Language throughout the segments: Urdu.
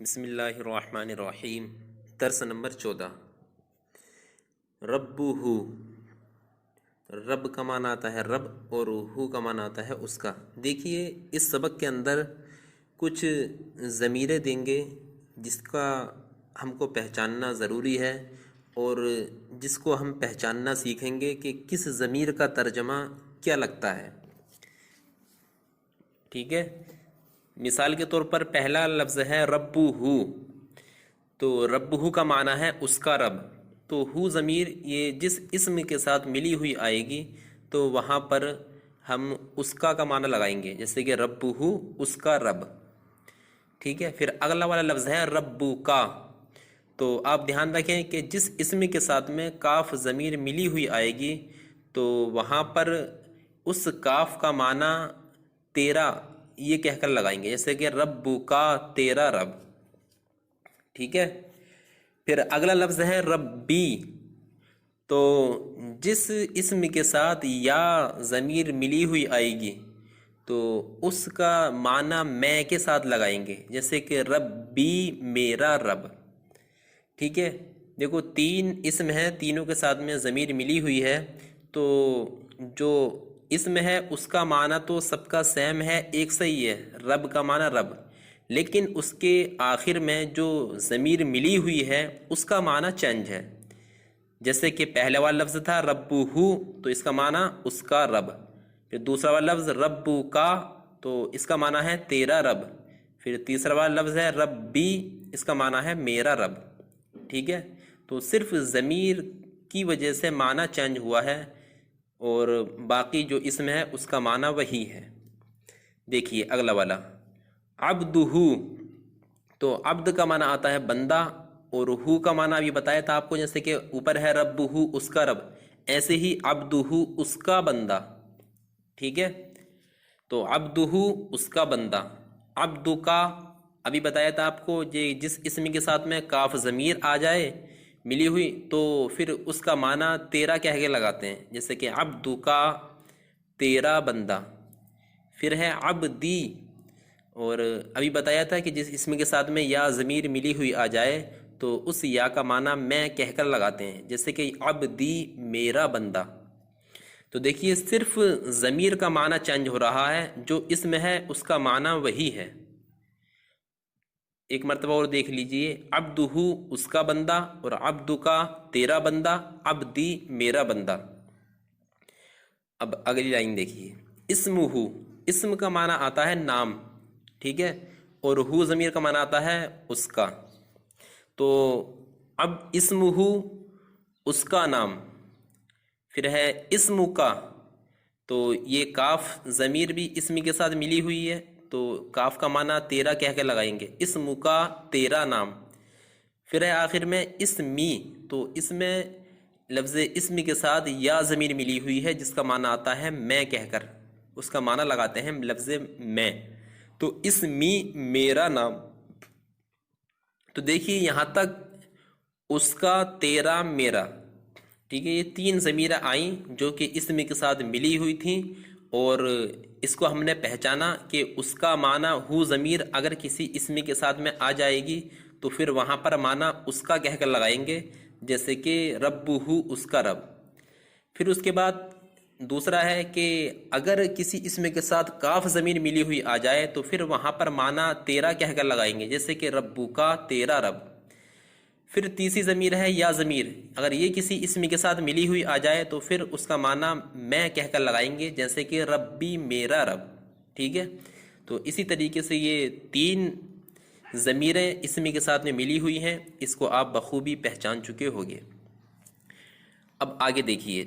بسم اللہ الرحمن الرحیم۔ درس نمبر 14۔ ربہ، رب کا معنی آتا ہے رب اور ہو کا معنی آتا ہے اس کا۔ دیکھیے اس سبق کے اندر کچھ ضمیریں دیں گے جس کا ہم کو پہچاننا ضروری ہے، اور جس کو ہم پہچاننا سیکھیں گے کہ کس ضمیر کا ترجمہ کیا لگتا ہے۔ ٹھیک ہے، مثال کے طور پر پہلا لفظ ہے ربہ، تو ربہ کا معنی ہے اس کا رب، تو ہو ضمیر یہ جس اسم کے ساتھ ملی ہوئی آئے گی تو وہاں پر ہم اس کا معنی لگائیں گے، جیسے کہ ربہ اس کا رب۔ ٹھیک ہے، پھر اگلا والا لفظ ہے ربو کا، تو آپ دھیان رکھیں کہ جس اسم کے ساتھ میں کاف ضمیر ملی ہوئی آئے گی تو وہاں پر اس کاف کا معنی تیرا یہ کہہ کر لگائیں گے، جیسے کہ ربو کا تیرا رب۔ ٹھیک ہے، پھر اگلا لفظ ہے ربی، تو جس اسم کے ساتھ یا ضمیر ملی ہوئی آئے گی تو اس کا معنی میں کے ساتھ لگائیں گے، جیسے کہ ربی میرا رب۔ ٹھیک ہے، دیکھو تین اسم ہیں، تینوں کے ساتھ میں ضمیر ملی ہوئی ہے، تو جو اسم ہے اس کا معنی تو سب کا سیم ہے، ایک صحیح ہے، رب کا معنی رب، لیکن اس کے آخر میں جو ضمیر ملی ہوئی ہے اس کا معنی چینج ہے۔ جیسے کہ پہلے والا لفظ تھا ربہ، تو اس کا معنی اس کا رب، پھر دوسرا والا لفظ ربو کا، تو اس کا معنی ہے تیرا رب، پھر تیسرا والا لفظ ہے ربی، اس کا معنی ہے میرا رب۔ ٹھیک ہے، تو صرف ضمیر کی وجہ سے معنی چینج ہوا ہے، اور باقی جو اسم ہے اس کا معنی وہی ہے۔ دیکھیے اگلا والا عبدہ، تو عبد کا معنی آتا ہے بندہ، اور ہو کا معنی ابھی بتایا تھا آپ کو، جیسے کہ اوپر ہے ربہ اس کا رب، ایسے ہی عبدہ اس کا بندہ۔ ٹھیک ہے، تو عبدہ اس کا بندہ، عبد کا ابھی بتایا تھا آپ کو، جس اسم کے ساتھ میں کاف ضمیر آ جائے ملی ہوئی تو پھر اس کا معنی تیرا کہہ کے لگاتے ہیں، جیسے کہ عبد کا تیرا بندہ۔ پھر ہے عبدی، اور ابھی بتایا تھا کہ جس اسم کے ساتھ میں یا ضمیر ملی ہوئی آ جائے تو اس یا کا معنی میں کہہ کر لگاتے ہیں، جیسے کہ عبدی میرا بندہ۔ تو دیکھیے صرف ضمیر کا معنی چینج ہو رہا ہے، جو اسم ہے اس کا معنی وہی ہے۔ ایک مرتبہ اور دیکھ لیجئے، عبدہ اس کا بندہ، اور عبد کا تیرا بندہ، عبدی میرا بندہ۔ اب اگلی لائن دیکھیے، اسمہ، اسم کا معنی آتا ہے نام، ٹھیک ہے، اور ہو ضمیر کا معنی آتا ہے اس کا، تو اب اسمہ اس کا نام، پھر ہے اسم کا، تو یہ کاف ضمیر بھی اسم کے ساتھ ملی ہوئی ہے تو کاف کا معنی تیرا کہہ کے لگائیں گے، اسم کا تیرا نام۔ پھر ہے آخر میں اسمی، تو اس میں لفظ اسم کے ساتھ یا ضمیر ملی ہوئی ہے جس کا معنی آتا ہے میں کہہ کر، اس کا معنی لگاتے ہیں لفظ میں، تو اسمی میرا نام۔ تو دیکھیے یہاں تک اس کا تیرا میرا، ٹھیک ہے، یہ تین ضمیریں آئیں جو کہ اسم کے ساتھ ملی ہوئی تھیں، اور اس کو ہم نے پہچانا کہ اس کا معنی ہو ضمیر اگر کسی اسم کے ساتھ میں آ جائے گی تو پھر وہاں پر معنی اس کا کہہ کر لگائیں گے، جیسے کہ ربہ اس کا رب۔ پھر اس کے بعد دوسرا ہے کہ اگر کسی اسم کے ساتھ کاف ضمیر ملی ہوئی آ جائے تو پھر وہاں پر معنی تیرا کہہ کر لگائیں گے، جیسے کہ ربو کا تیرا رب۔ پھر تیسری ضمیر ہے یا ضمیر، اگر یہ کسی اسم کے ساتھ ملی ہوئی آ جائے تو پھر اس کا معنی میں کہہ کر لگائیں گے، جیسے کہ ربی میرا رب۔ ٹھیک ہے، تو اسی طریقے سے یہ تین ضمیریں اسم کے ساتھ میں ملی ہوئی ہیں، اس کو آپ بخوبی پہچان چکے ہوگے۔ اب آگے دیکھیے،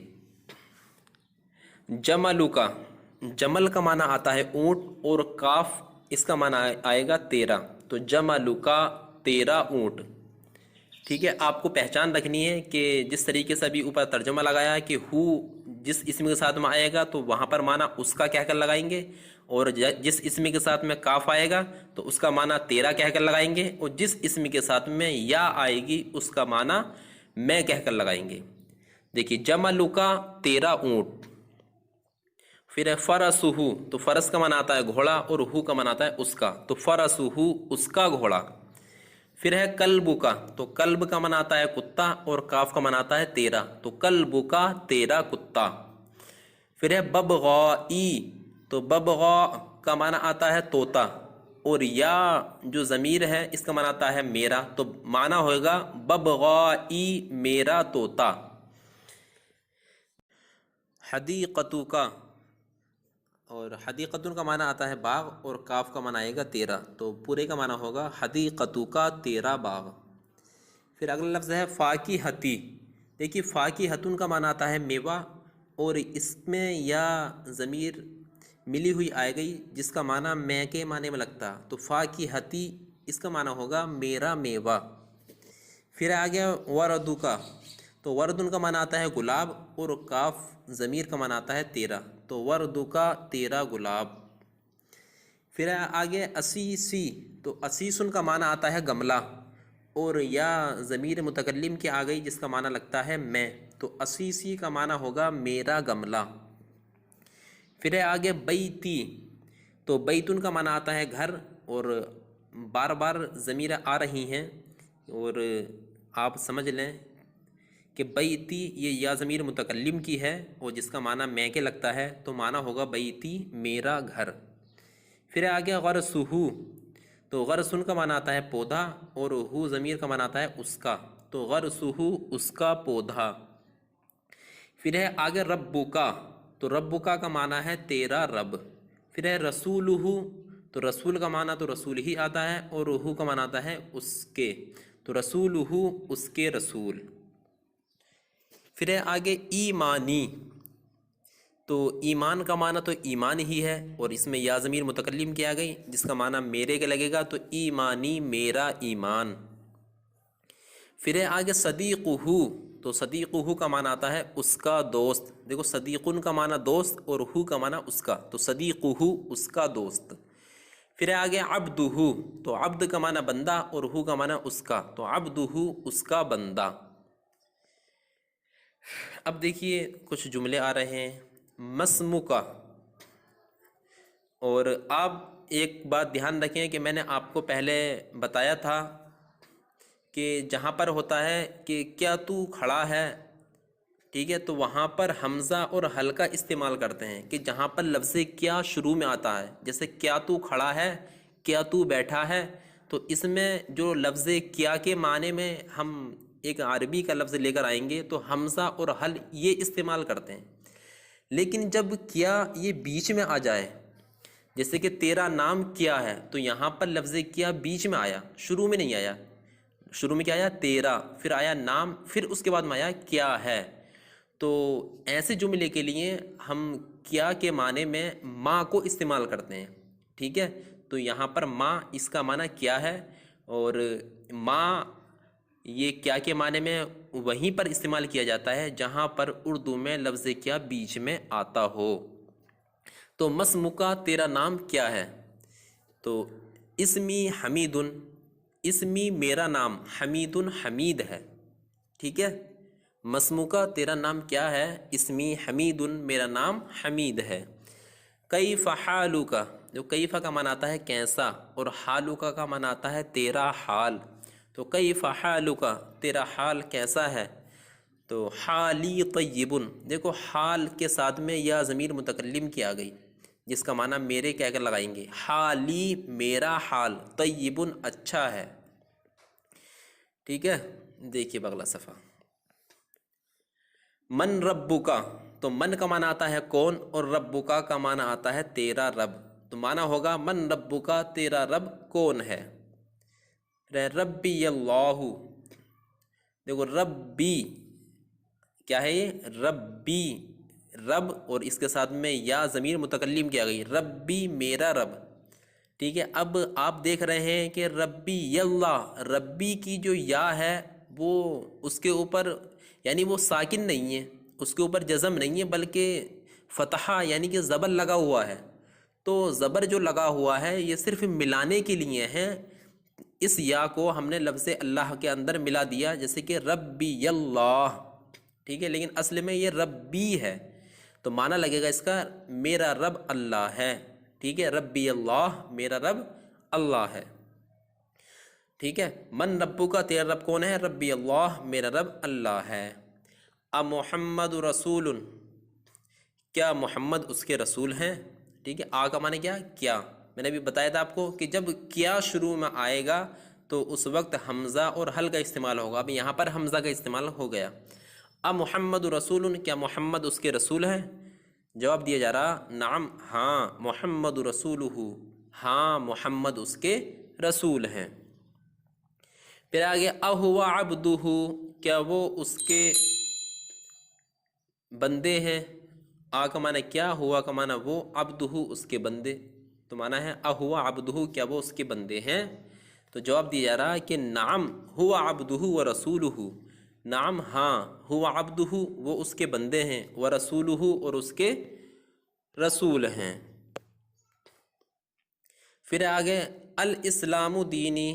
جمل کا، جمل کا معنی آتا ہے اونٹ، اور کاف اس کا معنی آئے گا تیرا، تو جمل کا تیرا اونٹ۔ ٹھیک ہے، آپ کو پہچان رکھنی ہے کہ جس طریقے سے ابھی اوپر ترجمہ لگایا ہے کہ ہو جس اسم کے ساتھ میں آئے گا تو وہاں پر معنی اس کا کہہ کر لگائیں گے، اور جس اسم کے ساتھ میں کاف آئے گا تو اس کا معنی تیرا کہہ کر لگائیں گے، اور جس اسم کے ساتھ میں یا آئے گی اس کا معنی میں کہہ کر لگائیں گے۔ دیکھیے جمل کا تیرا اونٹ، پھر ہے فرسہ، تو فرس کا معنی آتا ہے گھوڑا، اور ہو کا معنی آتا ہے اس کا، تو فرسہ اس کا گھوڑا۔ پھر ہے کلب کا، تو کلب کا معنی آتا ہے کتا اور کاف کا معنی آتا ہے تیرا، تو کلب کا تیرا کتا۔ پھر ہے ببغائی، تو ببغا کا معنی آتا ہے طوطا، اور یا جو ضمیر ہے اس کا معنی آتا ہے میرا، تو معنی ہوگا ببغائی میرا طوطا۔ حدیقتو کا، اور حدیقتن کا معنی آتا ہے باغ اور کاف کا معنی آئے گا تیرا، تو پورے کا معنی ہوگا حدیقتو کا تیرا باغ۔ پھر اگلا لفظ ہے فاکہتی، دیکھیے فاکہتن کا معنی آتا ہے میوہ، اور اس میں یا ضمیر ملی ہوئی آئے گئی جس کا معنی میں کے معنی میں لگتا، تو فاکہتی اس کا معنی ہوگا میرا میوہ۔ پھر آ گیا وردو کا، تو وردن کا معنی آتا ہے گلاب اور کاف ضمیر کا معنی آتا ہے تیرا، تو وردو کا تیرا گلاب۔ پھر آگے اسیسی، تو اسیسن کا معنی آتا ہے گملہ، اور یا ضمیر متکلم کی آ گئی جس کا معنی لگتا ہے میں، تو اسیسی کا معنی ہوگا میرا گملہ۔ پھر ہے آگے بیتی، تو بیتن کا معنی آتا ہے گھر، اور بار بار ضمیر آ رہی ہیں، اور آپ سمجھ لیں کہ بیتی یہ یا ضمیر متکلم کی ہے اور جس کا معنی میں کے لگتا ہے، تو معنی ہوگا بیتی میرا گھر۔ پھر آگے غرسہو، تو غرسن کا معنی آتا ہے پودا، اور ہو ضمیر کا معنی آتا ہے اس کا، تو غرسہو اس کا پودا۔ پھر ہے آگے ربو کا، تو ربو کا معنی ہے تیرا رب۔ پھر ہے رسولہو، تو رسول کا معنی تو رسول ہی آتا ہے، اور ہو کا معنی آتا ہے اس کے، تو رسولہو اس کے رسول۔ پھر ہے آگے ایمانی، تو ایمان کا معنی تو ایمان ہی ہے، اور اس میں یا ضمیر متکلم کی آ گئی جس کا معنی میرے کے لگے گا، تو ایمانی میرا ایمان۔ پھر ہے آگے صدیقہو، تو صدیقہو کا معنی آتا ہے اس کا دوست، دیکھو صدیقن کا معنی دوست اور ہو کا معنی اس کا، تو صدیقہو اس کا دوست۔ پھر ہے آگے عبدہو، تو عبد کا معنی بندہ اور ہو کا معنی اس کا، تو عبدہو اس کا بندہ۔ اب دیکھیے کچھ جملے آ رہے ہیں مسموکا، اور آپ ایک بات دھیان رکھیں کہ میں نے آپ کو پہلے بتایا تھا کہ جہاں پر ہوتا ہے کہ کیا تو کھڑا ہے، ٹھیک ہے، تو وہاں پر حمزہ اور ہل کا استعمال کرتے ہیں، کہ جہاں پر لفظ کیا شروع میں آتا ہے، جیسے کیا تو کھڑا ہے، کیا تو بیٹھا ہے، تو اس میں جو لفظ کیا کے معنی میں ہم ایک عربی کا لفظ لے کر آئیں گے تو حمزہ اور ہل یہ استعمال کرتے ہیں۔ لیکن جب کیا یہ بیچ میں آ جائے، جیسے کہ تیرا نام کیا ہے، تو یہاں پر لفظ کیا بیچ میں آیا، شروع میں نہیں آیا، شروع میں کیا آیا تیرا، پھر آیا نام، پھر اس کے بعد میں آیا کیا ہے، تو ایسے جملے کے لیے ہم کیا کے معنی میں ماں کو استعمال کرتے ہیں، ٹھیک ہے، تو یہاں پر ماں اس کا معنی کیا ہے، اور ماں یہ کیا کے معنی میں وہیں پر استعمال کیا جاتا ہے جہاں پر اردو میں لفظ کیا بیچ میں آتا ہو۔ تو مسموکا تیرا نام کیا ہے، تو اسمی حمیدن، اسمی میرا نام، حمیدن حمید ہے، ٹھیک ہے، مسموکا تیرا نام کیا ہے، اسمی حمیدن میرا نام حمید ہے۔ کیف حالک، جو کیف کا معنی آتا ہے کیسا، اور حالک کا معنی آتا ہے تیرا حال، تو کیف حالک تیرا حال کیسا ہے، تو حالی طیبن، دیکھو حال کے ساتھ میں یا ضمیر متکلم کی آ گئی جس کا معنی میرے کہہ کر لگائیں گے، حالی میرا حال، طیبن اچھا ہے، ٹھیک ہے۔ دیکھیے اگلا صفحہ، من ربکا، تو من کا معنی آتا ہے کون، اور ربکا کا معنی آتا ہے تیرا رب، تو معنی ہوگا من ربکا تیرا رب کون ہے۔ ربی اللہ، دیکھو ربی کیا ہے، یہ ربی رب، اور اس کے ساتھ میں یا ضمیر متکلم کی آ گئی، ربی میرا رب، ٹھیک ہے۔ اب آپ دیکھ رہے ہیں کہ ربی اللہ، ربی کی جو یا ہے وہ اس کے اوپر یعنی وہ ساکن نہیں ہے، اس کے اوپر جزم نہیں ہے، بلکہ فتحہ یعنی کہ زبر لگا ہوا ہے، تو زبر جو لگا ہوا ہے یہ صرف ملانے کے لیے ہے، اس یا کو ہم نے لفظ اللہ کے اندر ملا دیا، جیسے کہ ربی اللہ، ٹھیک ہے، لیکن اصل میں یہ ربی ہے، تو معنی لگے گا اس کا میرا رب اللہ ہے، ٹھیک ہے، ربی اللہ میرا رب اللہ ہے۔ ٹھیک ہے، من ربو کا، تیرا رب کون ہے؟ ربی اللہ، میرا رب اللہ ہے۔ محمد رسول، کیا محمد اس کے رسول ہیں؟ ٹھیک ہے، آ کا معنی کیا میں نے ابھی بتایا تھا آپ کو کہ جب کیا شروع میں آئے گا تو اس وقت حمزہ اور حل کا استعمال ہوگا۔ اب یہاں پر حمزہ کا استعمال ہو گیا۔ محمد رسول، کیا محمد اس کے رسول ہیں؟ جواب دیا جا رہا نعم، ہاں، محمد رسولہ، ہاں محمد اس کے رسول ہیں۔ پھر آگے اہو عبدہ، کیا وہ اس کے بندے ہیں؟ آ کا معنی کیا، ہوا کا معنی وہ، عبدہ اس کے بندے، تو معنی ہے اہو عبدہ، کیا وہ اس کے بندے ہیں؟ تو جواب دیا جا رہا ہے کہ نعم ہوا عبدہ و رسولہ، نعم ہاں، ہوا عبدہ وہ اس کے بندے ہیں، و رسولہ اور اس کے رسول ہیں۔ پھر آگے الاسلام دینی،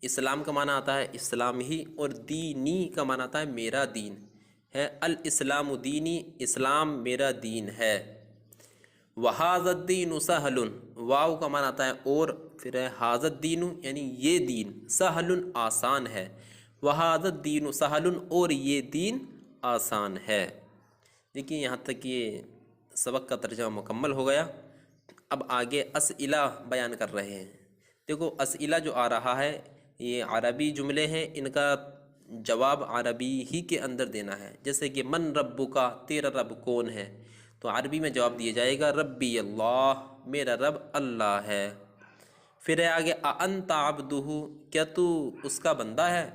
اسلام کا معنی آتا ہے اسلام ہی، اور دینی کا معنی آتا ہے میرا دین ہے۔ الاسلام دینی، اسلام میرا دین ہے۔ وَهَذَا الدِّينُ سَهْلٌ، واو کا معنی آتا ہے اور، پھر ہے هَذَا الدِّينُ یعنی یہ دین، سہل آسان ہے، وَهَذَا الدِّينُ سَهْلٌ اور یہ دین آسان ہے۔ دیکھیے یہاں تک یہ سبق کا ترجمہ مکمل ہو گیا۔ اب آگے اسئلہ بیان کر رہے ہیں۔ دیکھو اسئلہ جو آ رہا ہے یہ عربی جملے ہیں، ان کا جواب عربی ہی کے اندر دینا ہے۔ جیسے کہ من ربک، تیرا رب کون ہے؟ تو عربی میں جواب دیا جائے گا ربی اللہ، میرا رب اللہ ہے۔ پھر ہے آگے انت عبدہ، کیا تو اس کا بندہ ہے؟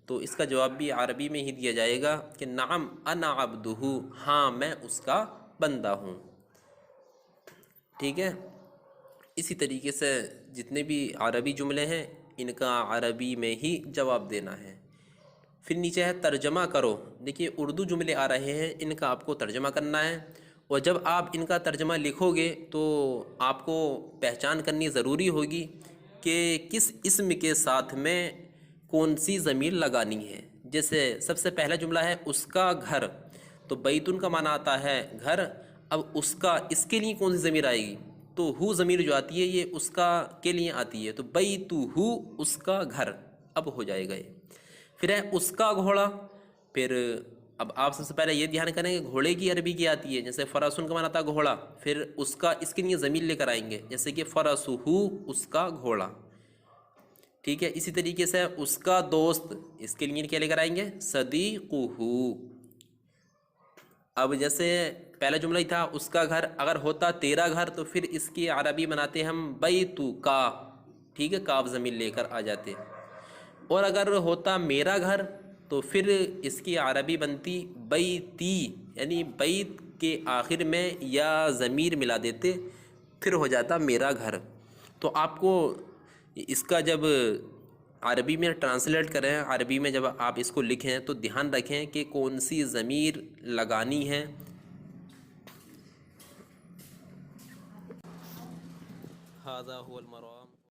تو اس کا جواب بھی عربی میں ہی دیا جائے گا کہ نعم انا عبدہ، ہاں میں اس کا بندہ ہوں۔ ٹھیک ہے، اسی طریقے سے جتنے بھی عربی جملے ہیں ان کا عربی میں ہی جواب دینا ہے۔ پھر نیچے ہے ترجمہ کرو۔ دیکھیے اردو جملے آ رہے ہیں، ان کا آپ کو ترجمہ کرنا ہے، اور جب آپ ان کا ترجمہ لکھو گے تو آپ کو پہچان کرنی ضروری ہوگی کہ کس اسم کے ساتھ میں کون سی ضمیر لگانی ہے۔ جیسے سب سے پہلا جملہ ہے اس کا گھر، تو بیتن کا معنی آتا ہے گھر۔ اب اس کا، اس کے لیے کون سی ضمیر آئے گی؟ تو ہو ضمیر جو آتی ہے یہ اس کا کے لیے آتی ہے، تو بیتہ اس کا گھر، اب ہو جائے گا یہ۔ پھر ہے اس کا گھوڑا، پھر اب آپ سب سے پہلے یہ دھیان کریں کہ گھوڑے کی عربی کی آتی ہے، جیسے فرسن کا معنی آتا ہے گھوڑا، پھر اس کا، اس کے لیے ضمیر لے کر آئیں گے، جیسے کہ فرسہ اس کا گھوڑا۔ ٹھیک ہے، اسی طریقے سے اس کا دوست، اس کے لیے کیا لے کر آئیں گے؟ صدیقہ۔ اب جیسے پہلا جملہ ہی تھا اس کا گھر، اگر ہوتا تیرا گھر تو پھر اس کی عربی بناتے ہم بیتک، ٹھیک ہے، کاف ضمیر لے کر آ جاتے۔ اور اگر ہوتا میرا گھر تو پھر اس کی عربی بنتی بیتی، یعنی بیت کے آخر میں یا ضمیر ملا دیتے، پھر ہو جاتا میرا گھر۔ تو آپ کو اس کا جب عربی میں ٹرانسلیٹ کریں، عربی میں جب آپ اس کو لکھیں تو دھیان رکھیں کہ کون سی ضمیر لگانی ہے۔ ھذا ھو المراد۔